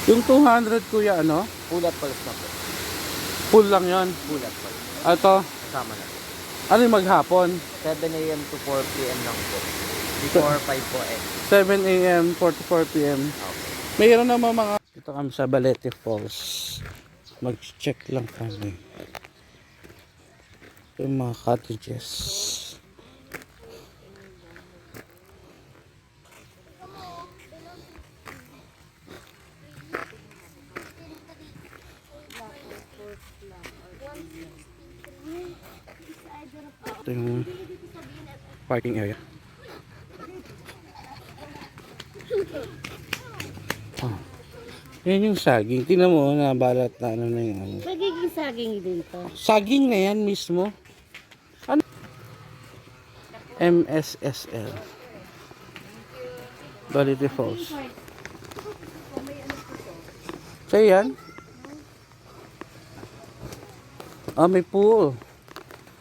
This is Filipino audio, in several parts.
Yung 200 kuya ano? Full at pulse na po. Full lang yon. Full at pulse. Ito, Kasama na po. ano yung maghapon? 7 a.m. to 4 p.m. lang po. Before 5 po eh. 7 a.m. 4 p.m. Okay. Mayroon naman mga... Ito kami sa Balete Falls. Mag-check lang kami. Ito yung mga cottages. Ito yung parking area. Oh. Yan yung saging. Tingnan mo na balat na ano na yung ano. Magiging saging dito. Saging na yan mismo. Ano? MSSL. Balete Falls. So yan. Ah, may pool.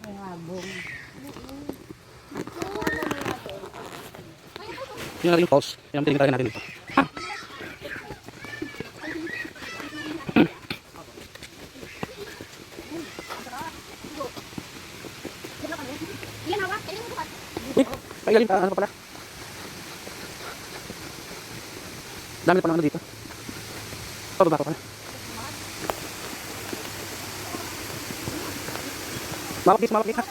May habong. Tingnan natin yung falls. Yan ang tingin natin dito. Wait, pailalim ka, ano pa pala? Dami na pa ng ano dito. Pababa ka pala. Mapapit ha.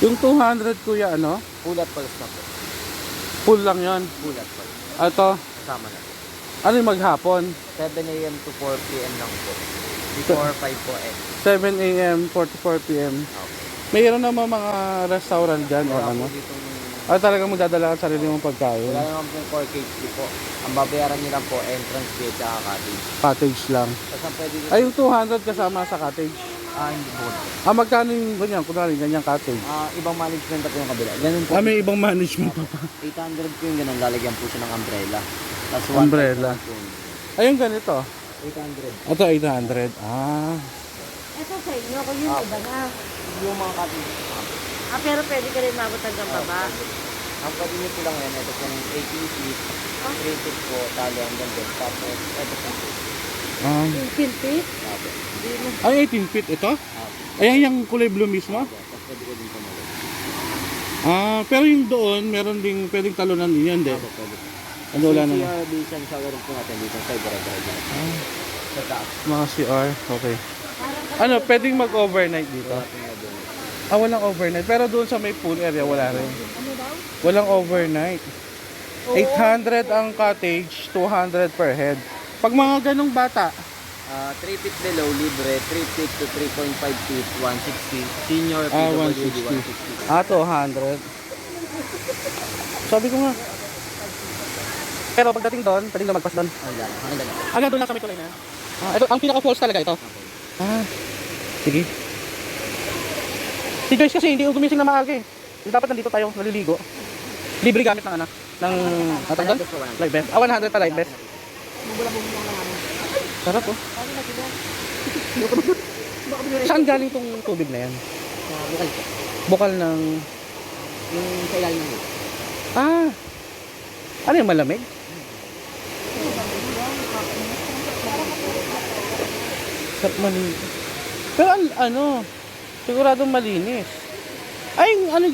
Yung 200 kuya ano? Full at pulse na po. Full lang yon. Full at pulse. Ito, Kasama na po. ano yung maghapon? 7 a.m. to 4 p.m. lang po. Before 5 po eh. 7 a.m. 4 p.m. Okay. Mayroon naman mga restaurant dyan o Wala ano? po ditong... Talagang magdadala ka sarili mong pagkain. Wala naman po yung 4 KHP po. Ang babayaran nyo lang po, entrance fee at saka cottage. Cottage lang. Tapos ang pwede Ay, yung 200 kasama sa cottage. hindi po. Magkano yung ganyan? Kunwari, ganyan cottage. Ibang management at yung kabila. Ganun po. May ibang management pa pa. 800 po yung ganun. Lalagyan po siya ng umbrella. Tapos Umbrella. 1,000 po yun. Ayun ganito. 800. Ito 800. Ito sa inyo, kung yung iba na. Yung mga cottage. Pero pwede ka rin mabot hanggang baba. Ang pwede nyo po lang yan. Ito po yung 18 feet. 3 feet po. Tali hanggang doon. Tapos ito po. Yung pinpit. Tapos. Ay, 18 feet ito? Ayan yung kulay blue mismo? Tapos pwede ko din tumawag. Pero yung doon, meron ding pwedeng talunan din yan, di? Pwede. Ano wala naman? CRB, isang shower po natin dito sa Ibarra. Sa taas. Mga CR, okay. Ano, pwedeng mag-overnight dito? Wala po nga doon. Walang overnight. Pero doon sa may pool area, wala rin. Walang overnight. 800 ang cottage, 200 per head. Pag mga ganong bata, 3 feet below, libre. 3 feet to 3.5 feet, 160. Senior, PWD, 160. 160. 200. Sabi ko nga. Pero pagdating doon, pwedeng na magpas doon. Hanggang. Hanggang doon lang sa may tulay na. Ito, ang pinaka-falls talaga ito. Sige. Si Joyce kasi hindi gumising na maaga eh. Dapat nandito tayo, naliligo. Libre gamit ng ano? Ng natanggal? Live vest. 100 pa live vest. Sarap oh. Saan galing tong tubig na yan? Bukal po. Bukal ng... Yung sa ilalim ng Ano yung malamig? Sarap malinis. Pero ano, siguradong malinis. Ay, ano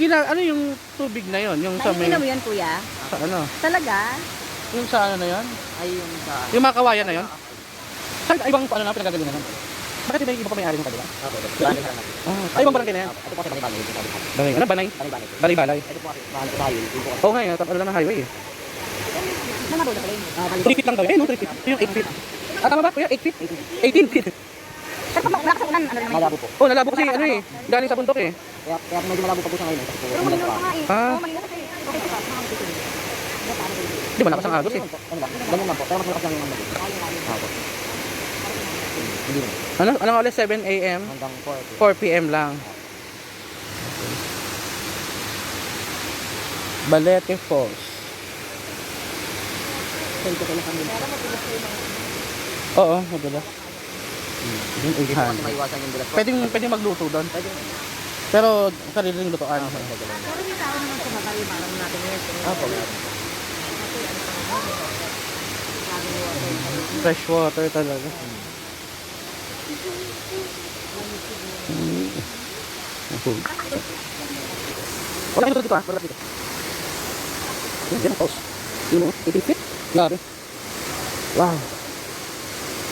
yung tubig na yon? Yung sa may... Nakikita mo yan, kuya? Sa ano? Talaga? Yung sa ano na yon? Ay, yung sa... Yung mga kawayan na yon? Saan ibang ano na pinagagalingan nun? Bakit iba yung iba pa may-ari ng kabila? Barangay sa natin. Ay, ibang barangay na yan? Ito po kasi Banay. Banay. Ano? Banay? Balay-balay. Ito po kasi mahal ko tayo. Oo nga, ano lang ng highway eh. Saan nabot na pala yun? 3 feet lang daw. No, 3 feet. Ito yung 8 feet. Tama ba? Kuya, 8 feet? 18 feet. Saan pa malakas ang ulan? Ano naman? Malabo po. Nalabo kasi ano eh. Galing sa bundok eh. Kaya medyo malabo pa po siya ngayon. Kasi po, Pero umulan malinaw pa. pa nga eh. Ah. Oo, malinaw kasi. Okay pa. Di ba, lakas ang agos eh. Ganun lang po. Pero mas malakas lang yung ano. Ako. Hindi rin. Ano nga ulit? 7 a.m. Hanggang 4. 4 p.m. lang. Balete Falls. Oo, madulas. Yung 800. Maiwasan yung dulas po. Pwedeng magluto doon. Pwede. Pero sariling lutuan. Pero may tao naman sa baba yung parang natin ngayon. Opo. Fresh water talaga. Wala kayo dito ah. Wala dito. Yan ang post. Yun mo, 80 feet. Grabe. Wow.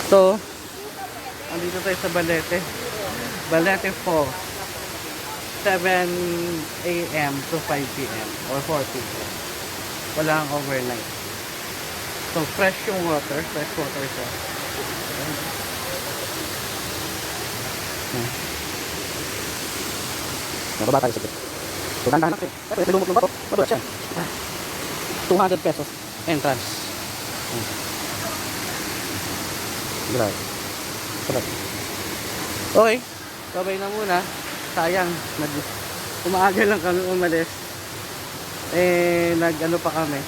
So, andito tayo sa Balete. Balete Falls. 7 a.m. to 5 p.m. or 4 p.m. Walang overnight. So, fresh yung water. Fresh water siya. Nababa tayo sa bit. So, dandahan natin. Pero may lumot ng bato. Mabulat siya. 200 pesos. Entrance. Grabe. Sarap. Okay. Sabay na muna. Sayang. Umaaga lang kami umalis. Nag-ano pa kami.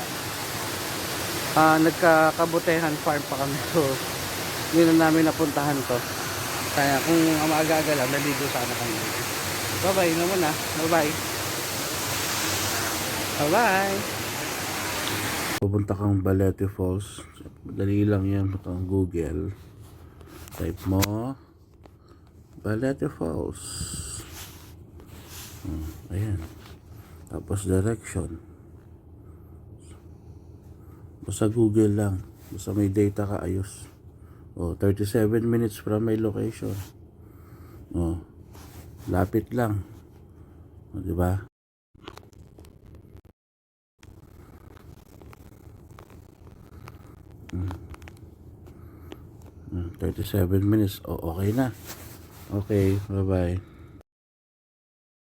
Nagkakabutehan farm pa kami. So, yun na namin napuntahan to. Kaya kung maaga-aga lang, naligo sana kami. Bye-bye na muna. Bye-bye. Bye-bye. Pupunta kang Balete Falls. Dali lang yan. Kang Google. Type mo Balete Falls. Ayan. Tapos direction. Basta Google lang. Basta may data ka, ayos. 37 minutes from my location. Lapit lang. Diba? 37 minutes. Okay na. Okay, bye-bye.